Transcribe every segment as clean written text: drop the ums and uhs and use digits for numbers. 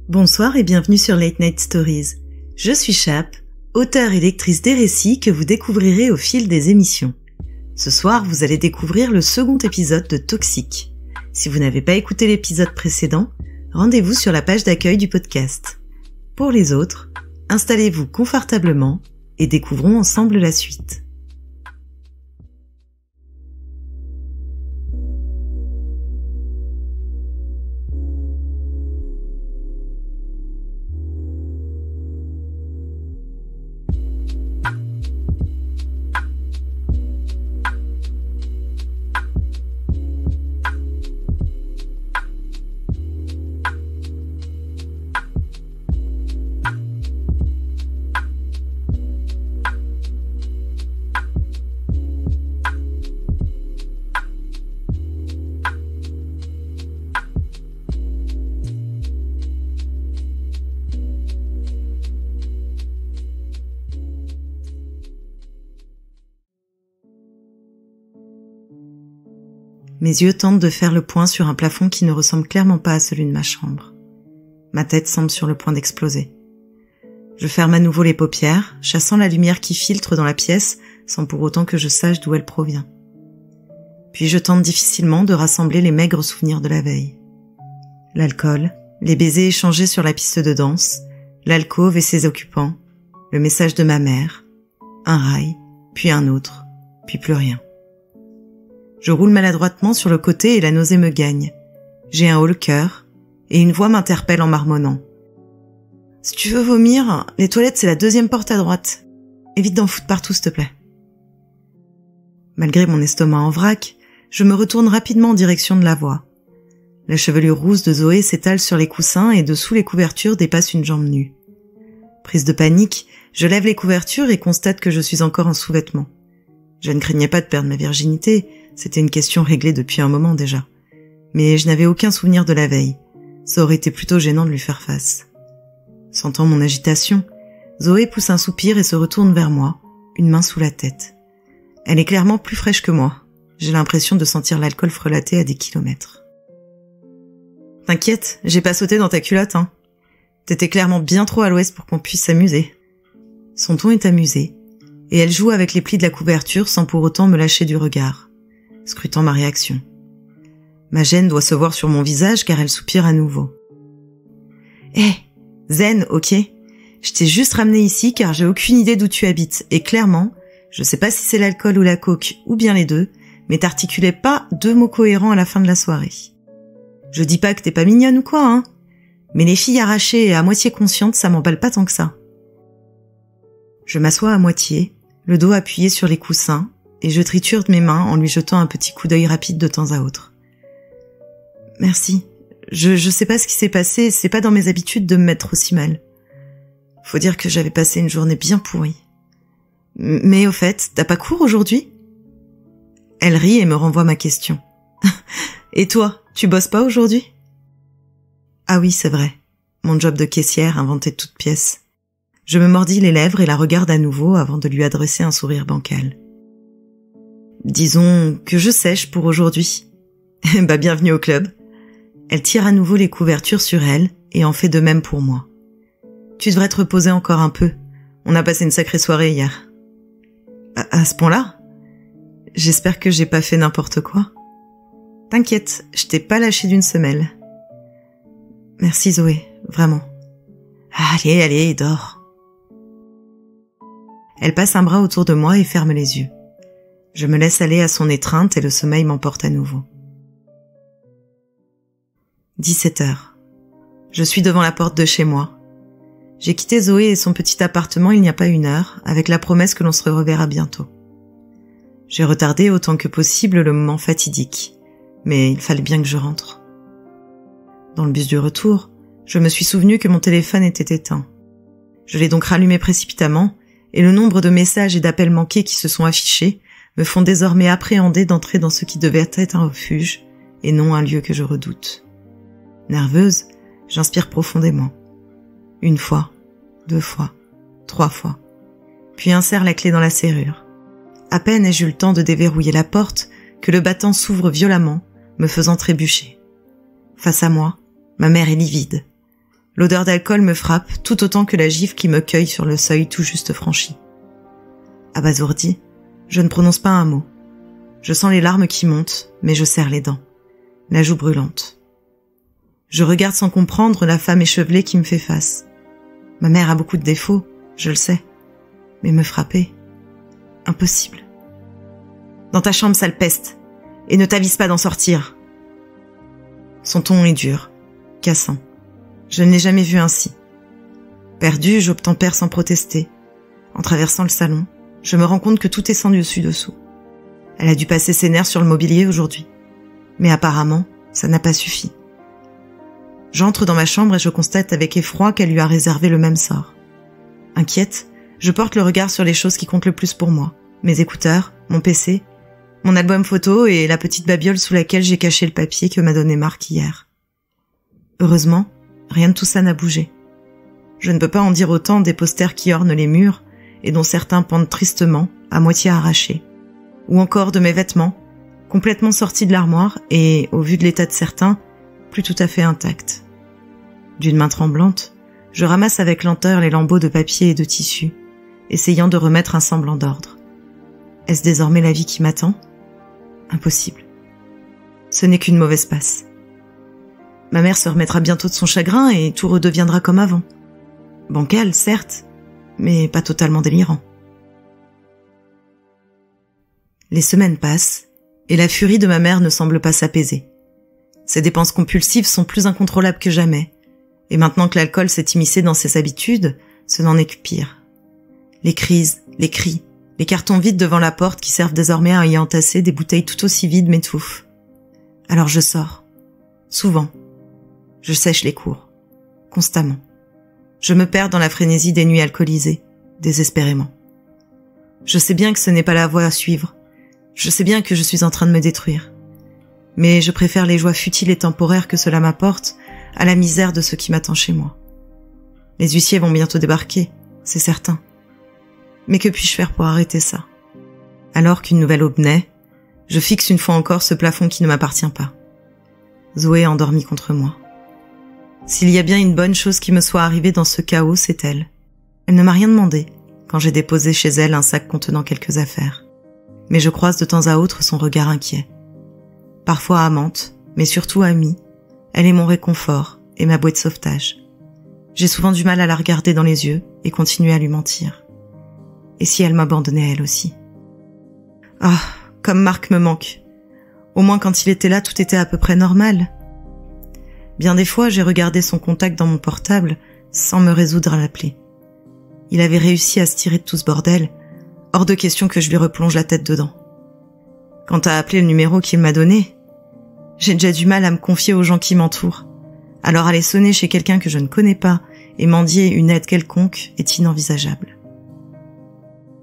Bonsoir et bienvenue sur Late Night Stories. Je suis Chap, auteure et lectrice des récits que vous découvrirez au fil des émissions. Ce soir, vous allez découvrir le second épisode de Toxique. Si vous n'avez pas écouté l'épisode précédent, rendez-vous sur la page d'accueil du podcast. Pour les autres, installez-vous confortablement et découvrons ensemble la suite. Mes yeux tentent de faire le point sur un plafond qui ne ressemble clairement pas à celui de ma chambre. Ma tête semble sur le point d'exploser. Je ferme à nouveau les paupières, chassant la lumière qui filtre dans la pièce sans pour autant que je sache d'où elle provient. Puis je tente difficilement de rassembler les maigres souvenirs de la veille. L'alcool, les baisers échangés sur la piste de danse, l'alcôve et ses occupants, le message de ma mère, un rail, puis un autre, puis plus rien. Je roule maladroitement sur le côté et la nausée me gagne. J'ai un haut-le-cœur et une voix m'interpelle en marmonnant. « Si tu veux vomir, les toilettes c'est la deuxième porte à droite. Évite d'en foutre partout s'il te plaît. » Malgré mon estomac en vrac, je me retourne rapidement en direction de la voix. La chevelure rousse de Zoé s'étale sur les coussins et dessous les couvertures dépasse une jambe nue. Prise de panique, je lève les couvertures et constate que je suis encore en sous-vêtements. Je ne craignais pas de perdre ma virginité, c'était une question réglée depuis un moment déjà. Mais je n'avais aucun souvenir de la veille. Ça aurait été plutôt gênant de lui faire face. Sentant mon agitation, Zoé pousse un soupir et se retourne vers moi, une main sous la tête. Elle est clairement plus fraîche que moi. J'ai l'impression de sentir l'alcool frelater à des kilomètres. « T'inquiète, j'ai pas sauté dans ta culotte, hein. T'étais clairement bien trop à l'ouest pour qu'on puisse s'amuser. » Son ton est amusé, et elle joue avec les plis de la couverture sans pour autant me lâcher du regard, scrutant ma réaction. Ma gêne doit se voir sur mon visage car elle soupire à nouveau. « Hé, zen, ok. Je t'ai juste ramené ici car j'ai aucune idée d'où tu habites et clairement, je sais pas si c'est l'alcool ou la coke ou bien les deux, mais t'articulais pas deux mots cohérents à la fin de la soirée. Je dis pas que t'es pas mignonne ou quoi, hein, mais les filles arrachées et à moitié conscientes, ça m'emballe pas tant que ça. » Je m'assois à moitié, le dos appuyé sur les coussins, et je triture mes mains en lui jetant un petit coup d'œil rapide de temps à autre. « Merci. Je sais pas ce qui s'est passé, c'est pas dans mes habitudes de me mettre aussi mal. Faut dire que j'avais passé une journée bien pourrie. Mais au fait, t'as pas cours aujourd'hui ?» Elle rit et me renvoie ma question. « Et toi, tu bosses pas aujourd'hui ?» Ah oui, c'est vrai. Mon job de caissière inventé de toutes pièces. Je me mordis les lèvres et la regarde à nouveau avant de lui adresser un sourire bancal. Disons que je sèche pour aujourd'hui. Bah bienvenue au club. Elle tire à nouveau les couvertures sur elle et en fait de même pour moi. Tu devrais te reposer encore un peu. On a passé une sacrée soirée hier. À ce point-là? J'espère que j'ai pas fait n'importe quoi. T'inquiète, je t'ai pas lâché d'une semelle. Merci Zoé, vraiment. Allez, dors. Elle passe un bras autour de moi et ferme les yeux. Je me laisse aller à son étreinte et le sommeil m'emporte à nouveau. 17h. Je suis devant la porte de chez moi. J'ai quitté Zoé et son petit appartement il n'y a pas une heure, avec la promesse que l'on se reverra bientôt. J'ai retardé autant que possible le moment fatidique, mais il fallait bien que je rentre. Dans le bus du retour, je me suis souvenu que mon téléphone était éteint. Je l'ai donc rallumé précipitamment, et le nombre de messages et d'appels manqués qui se sont affichés me font désormais appréhender d'entrer dans ce qui devait être un refuge, et non un lieu que je redoute. Nerveuse, j'inspire profondément. 1 fois, 2 fois, 3 fois, puis insère la clé dans la serrure. À peine ai-je eu le temps de déverrouiller la porte que le battant s'ouvre violemment, me faisant trébucher. Face à moi, ma mère est livide. L'odeur d'alcool me frappe tout autant que la gifle qui me cueille sur le seuil tout juste franchi. Abasourdi, je ne prononce pas un mot. Je sens les larmes qui montent, mais je serre les dents, la joue brûlante. Je regarde sans comprendre la femme échevelée qui me fait face. Ma mère a beaucoup de défauts, je le sais, mais me frapper, impossible. Dans ta chambre, sale peste, et ne t'avise pas d'en sortir. Son ton est dur, cassant. Je ne l'ai jamais vu ainsi. Perdu, j'obtempère sans protester. En traversant le salon, je me rends compte que tout est sans dessus-dessous. Elle a dû passer ses nerfs sur le mobilier aujourd'hui. Mais apparemment, ça n'a pas suffi. J'entre dans ma chambre et je constate avec effroi qu'elle lui a réservé le même sort. Inquiète, je porte le regard sur les choses qui comptent le plus pour moi. Mes écouteurs, mon PC, mon album photo et la petite babiole sous laquelle j'ai caché le papier que m'a donné Marc hier. Heureusement, rien de tout ça n'a bougé. Je ne peux pas en dire autant des posters qui ornent les murs et dont certains pendent tristement, à moitié arrachés. Ou encore de mes vêtements, complètement sortis de l'armoire et, au vu de l'état de certains, plus tout à fait intacts. D'une main tremblante, je ramasse avec lenteur les lambeaux de papier et de tissu, essayant de remettre un semblant d'ordre. Est-ce désormais la vie qui m'attend ? Impossible. Ce n'est qu'une mauvaise passe. Ma mère se remettra bientôt de son chagrin et tout redeviendra comme avant. Bancal, certes, mais pas totalement délirant. Les semaines passent, et la furie de ma mère ne semble pas s'apaiser. Ses dépenses compulsives sont plus incontrôlables que jamais, et maintenant que l'alcool s'est immiscé dans ses habitudes, ce n'en est que pire. Les crises, les cris, les cartons vides devant la porte qui servent désormais à y entasser des bouteilles tout aussi vides m'étouffent. Alors je sors. Souvent. Je sèche les cours. Constamment. Je me perds dans la frénésie des nuits alcoolisées, désespérément. Je sais bien que ce n'est pas la voie à suivre. Je sais bien que je suis en train de me détruire. Mais je préfère les joies futiles et temporaires que cela m'apporte à la misère de ce qui m'attend chez moi. Les huissiers vont bientôt débarquer, c'est certain. Mais que puis-je faire pour arrêter ça ? Alors qu'une nouvelle aube naît, je fixe une fois encore ce plafond qui ne m'appartient pas. Zoé est endormie contre moi. S'il y a bien une bonne chose qui me soit arrivée dans ce chaos, c'est elle. Elle ne m'a rien demandé quand j'ai déposé chez elle un sac contenant quelques affaires. Mais je croise de temps à autre son regard inquiet. Parfois amante, mais surtout amie, elle est mon réconfort et ma bouée de sauvetage. J'ai souvent du mal à la regarder dans les yeux et continuer à lui mentir. Et si elle m'abandonnait elle aussi ? Ah, comme Marc me manque. Au moins quand il était là, tout était à peu près normal. Bien des fois, j'ai regardé son contact dans mon portable sans me résoudre à l'appeler. Il avait réussi à se tirer de tout ce bordel, hors de question que je lui replonge la tête dedans. Quant à appeler le numéro qu'il m'a donné, j'ai déjà du mal à me confier aux gens qui m'entourent. Alors aller sonner chez quelqu'un que je ne connais pas et mendier une aide quelconque est inenvisageable.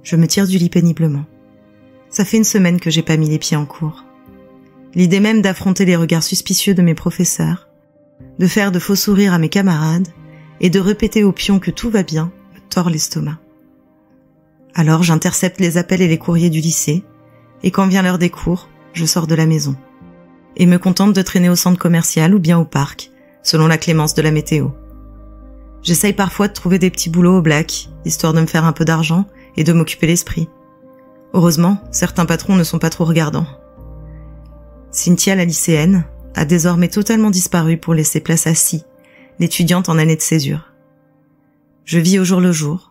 Je me tire du lit péniblement. Ça fait une semaine que j'ai pas mis les pieds en cours. L'idée même d'affronter les regards suspicieux de mes professeurs, de faire de faux sourires à mes camarades et de répéter au pion que tout va bien me tord l'estomac. Alors j'intercepte les appels et les courriers du lycée, et quand vient l'heure des cours, je sors de la maison, et me contente de traîner au centre commercial ou bien au parc, selon la clémence de la météo. J'essaye parfois de trouver des petits boulots au black, histoire de me faire un peu d'argent et de m'occuper l'esprit. Heureusement, certains patrons ne sont pas trop regardants. Cynthia, la lycéenne, a désormais totalement disparu pour laisser place à Si, l'étudiante en année de césure. Je vis au jour le jour,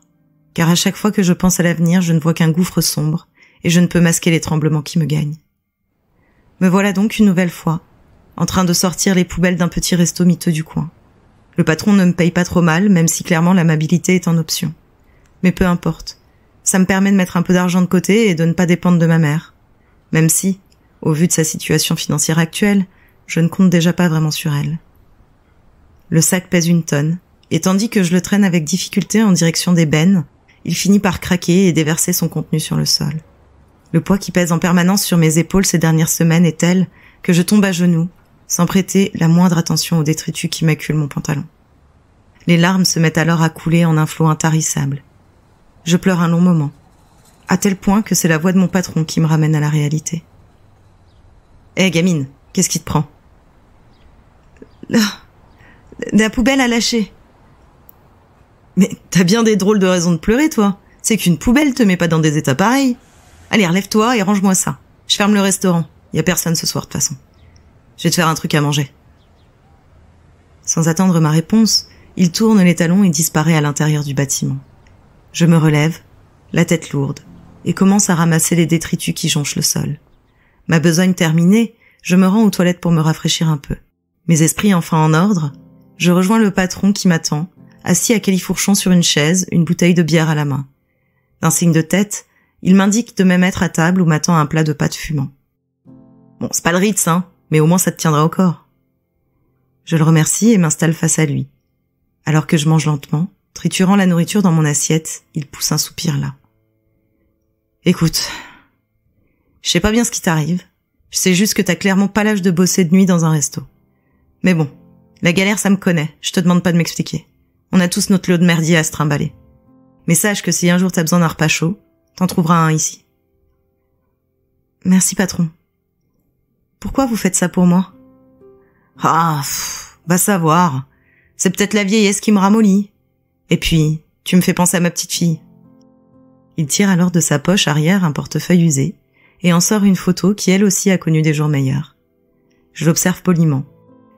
car à chaque fois que je pense à l'avenir, je ne vois qu'un gouffre sombre, et je ne peux masquer les tremblements qui me gagnent. Me voilà donc une nouvelle fois, en train de sortir les poubelles d'un petit resto miteux du coin. Le patron ne me paye pas trop mal, même si clairement l'amabilité est en option. Mais peu importe, ça me permet de mettre un peu d'argent de côté et de ne pas dépendre de ma mère. Même si, au vu de sa situation financière actuelle, je ne compte déjà pas vraiment sur elle. Le sac pèse 1 tonne, et tandis que je le traîne avec difficulté en direction des bennes, il finit par craquer et déverser son contenu sur le sol. Le poids qui pèse en permanence sur mes épaules ces dernières semaines est tel que je tombe à genoux, sans prêter la moindre attention au détritus qui macule mon pantalon. Les larmes se mettent alors à couler en un flot intarissable. Je pleure un long moment, à tel point que c'est la voix de mon patron qui me ramène à la réalité. « Hé, gamine, qu'est-ce qui te prend ?»« La poubelle a lâché. Mais t'as bien des drôles de raisons de pleurer, toi. C'est qu'une poubelle te met pas dans des états pareils. Allez, relève-toi et range-moi ça. Je ferme le restaurant. Y a personne ce soir, de toute façon. Je vais te faire un truc à manger. Sans attendre ma réponse, il tourne les talons et disparaît à l'intérieur du bâtiment. Je me relève, la tête lourde, et commence à ramasser les détritus qui jonchent le sol. Ma besogne terminée, je me rends aux toilettes pour me rafraîchir un peu. Mes esprits enfin en ordre, je rejoins le patron qui m'attend, assis à califourchon sur une chaise, une bouteille de bière à la main. D'un signe de tête, il m'indique de me mettre à table où m'attend un plat de pâtes fumant. Bon, c'est pas le Ritz, hein, mais au moins ça te tiendra au corps. Je le remercie et m'installe face à lui. Alors que je mange lentement, triturant la nourriture dans mon assiette, il pousse un soupir là. Écoute, je sais pas bien ce qui t'arrive, je sais juste que t'as clairement pas l'âge de bosser de nuit dans un resto. Mais bon, la galère ça me connaît, je te demande pas de m'expliquer. On a tous notre lot de merdier à se trimballer. Mais sache que si un jour t'as besoin d'un repas chaud, t'en trouveras un ici. Merci patron. Pourquoi vous faites ça pour moi? Va savoir. C'est peut-être la vieillesse qui me ramollit. Et puis, tu me fais penser à ma petite fille. Il tire alors de sa poche arrière un portefeuille usé et en sort une photo qui elle aussi a connu des jours meilleurs. Je l'observe poliment.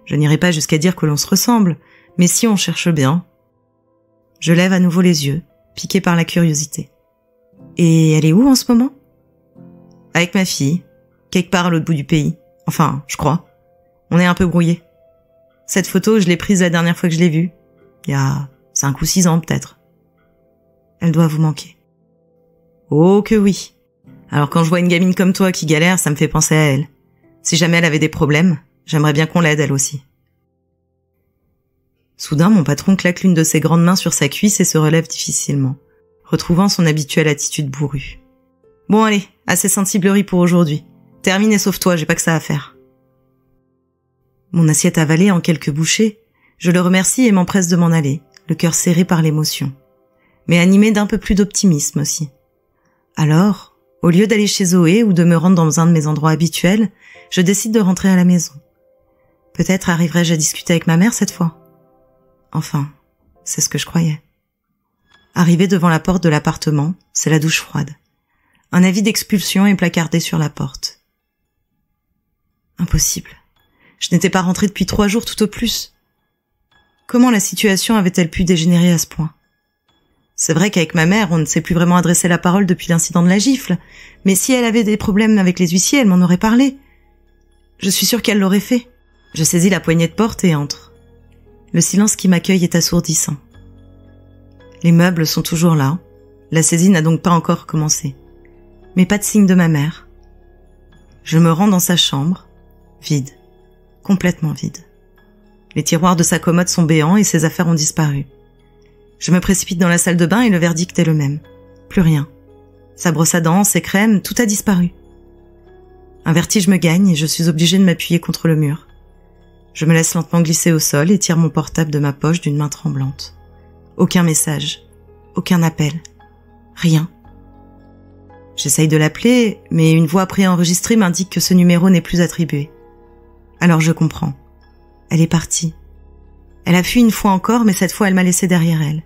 Je n'irai pas jusqu'à dire que l'on se ressemble, mais si on cherche bien. Je lève à nouveau les yeux, piqué par la curiosité. Et elle est où en ce moment? Avec ma fille, quelque part à l'autre bout du pays. Enfin, je crois. On est un peu brouillés. Cette photo, je l'ai prise la dernière fois que je l'ai vue. Il y a 5 ou 6 ans peut-être. Elle doit vous manquer. Oh que oui. Alors quand je vois une gamine comme toi qui galère, ça me fait penser à elle. Si jamais elle avait des problèmes, j'aimerais bien qu'on l'aide elle aussi. Soudain, mon patron claque l'une de ses grandes mains sur sa cuisse et se relève difficilement, retrouvant son habituelle attitude bourrue. Bon allez, assez sensiblerie pour aujourd'hui. Termine et sauve-toi, j'ai pas que ça à faire. Mon assiette avalée en quelques bouchées, je le remercie et m'empresse de m'en aller, le cœur serré par l'émotion, mais animé d'un peu plus d'optimisme aussi. Alors, au lieu d'aller chez Zoé ou de me rendre dans un de mes endroits habituels, je décide de rentrer à la maison. Peut-être arriverai-je à discuter avec ma mère cette fois. Enfin, c'est ce que je croyais. Arrivé devant la porte de l'appartement, c'est la douche froide. Un avis d'expulsion est placardé sur la porte. Impossible. Je n'étais pas rentrée depuis 3 jours tout au plus. Comment la situation avait-elle pu dégénérer à ce point? C'est vrai qu'avec ma mère, on ne s'est plus vraiment adressé la parole depuis l'incident de la gifle, mais si elle avait des problèmes avec les huissiers, elle m'en aurait parlé. Je suis sûre qu'elle l'aurait fait. Je saisis la poignée de porte et entre. Le silence qui m'accueille est assourdissant. Les meubles sont toujours là. La saisie n'a donc pas encore commencé. Mais pas de signe de ma mère. Je me rends dans sa chambre, vide, complètement vide. Les tiroirs de sa commode sont béants et ses affaires ont disparu. Je me précipite dans la salle de bain et le verdict est le même. Plus rien. Sa brosse à dents, ses crèmes, tout a disparu. Un vertige me gagne et je suis obligée de m'appuyer contre le mur. Je me laisse lentement glisser au sol et tire mon portable de ma poche d'une main tremblante. Aucun message, aucun appel, rien. J'essaye de l'appeler, mais une voix préenregistrée m'indique que ce numéro n'est plus attribué. Alors je comprends. Elle est partie. Elle a fui une fois encore, mais cette fois elle m'a laissé derrière elle.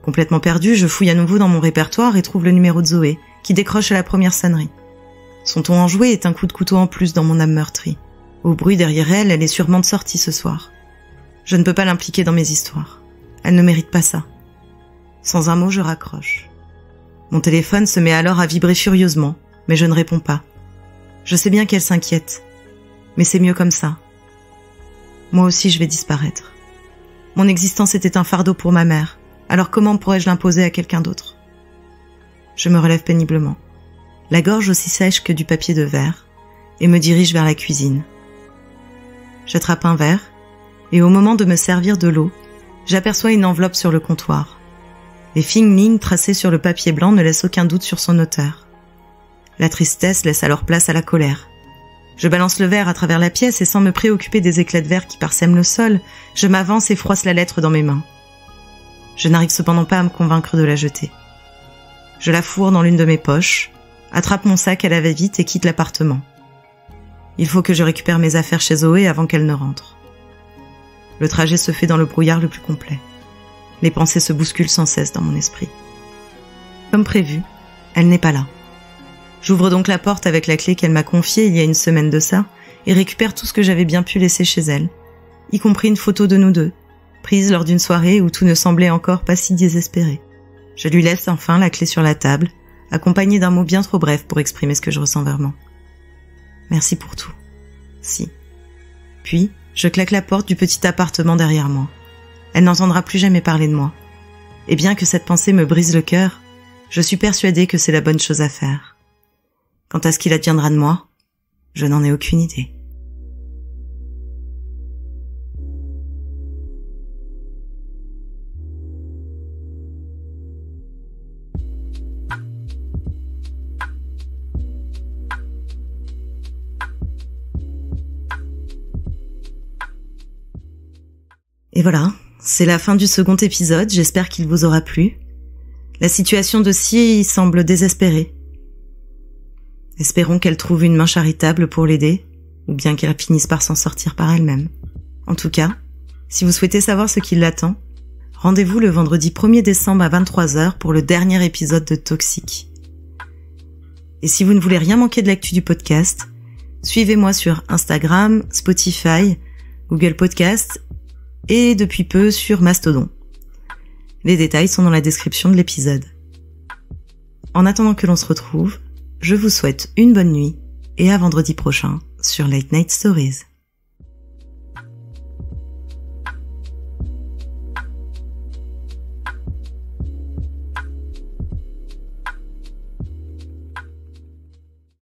Complètement perdue, je fouille à nouveau dans mon répertoire et trouve le numéro de Zoé, qui décroche à la première sonnerie. Son ton enjoué est un coup de couteau en plus dans mon âme meurtrie. Au bruit derrière elle, elle est sûrement de sortie ce soir. Je ne peux pas l'impliquer dans mes histoires. Elle ne mérite pas ça. Sans un mot, je raccroche. Mon téléphone se met alors à vibrer furieusement, mais je ne réponds pas. Je sais bien qu'elle s'inquiète, mais c'est mieux comme ça. Moi aussi, je vais disparaître. Mon existence était un fardeau pour ma mère, alors comment pourrais-je l'imposer à quelqu'un d'autre? Je me relève péniblement, la gorge aussi sèche que du papier de verre, et me dirige vers la cuisine. J'attrape un verre, et au moment de me servir de l'eau, j'aperçois une enveloppe sur le comptoir. Les fines lignes tracées sur le papier blanc ne laissent aucun doute sur son auteur. La tristesse laisse alors place à la colère. Je balance le verre à travers la pièce et sans me préoccuper des éclats de verre qui parsèment le sol, je m'avance et froisse la lettre dans mes mains. Je n'arrive cependant pas à me convaincre de la jeter. Je la fourre dans l'une de mes poches, attrape mon sac à la va-vite et quitte l'appartement. Il faut que je récupère mes affaires chez Zoé avant qu'elle ne rentre. Le trajet se fait dans le brouillard le plus complet. Les pensées se bousculent sans cesse dans mon esprit. Comme prévu, elle n'est pas là. J'ouvre donc la porte avec la clé qu'elle m'a confiée il y a une semaine de ça et récupère tout ce que j'avais bien pu laisser chez elle, y compris une photo de nous deux, prise lors d'une soirée où tout ne semblait encore pas si désespéré. Je lui laisse enfin la clé sur la table, accompagnée d'un mot bien trop bref pour exprimer ce que je ressens vraiment. Merci pour tout. Si. Puis, je claque la porte du petit appartement derrière moi. Elle n'entendra plus jamais parler de moi. Et bien que cette pensée me brise le cœur, je suis persuadée que c'est la bonne chose à faire. Quant à ce qu'il adviendra de moi, je n'en ai aucune idée. Et voilà, c'est la fin du second épisode, j'espère qu'il vous aura plu. La situation de Si semble désespérée. Espérons qu'elle trouve une main charitable pour l'aider, ou bien qu'elle finisse par s'en sortir par elle-même. En tout cas, si vous souhaitez savoir ce qui l'attend, rendez-vous le vendredi 1er décembre à 23h pour le dernier épisode de Toxique. Et si vous ne voulez rien manquer de l'actu du podcast, suivez-moi sur Instagram, Spotify, Google Podcast et depuis peu sur Mastodon. Les détails sont dans la description de l'épisode. En attendant que l'on se retrouve, je vous souhaite une bonne nuit et à vendredi prochain sur Late Night Stories.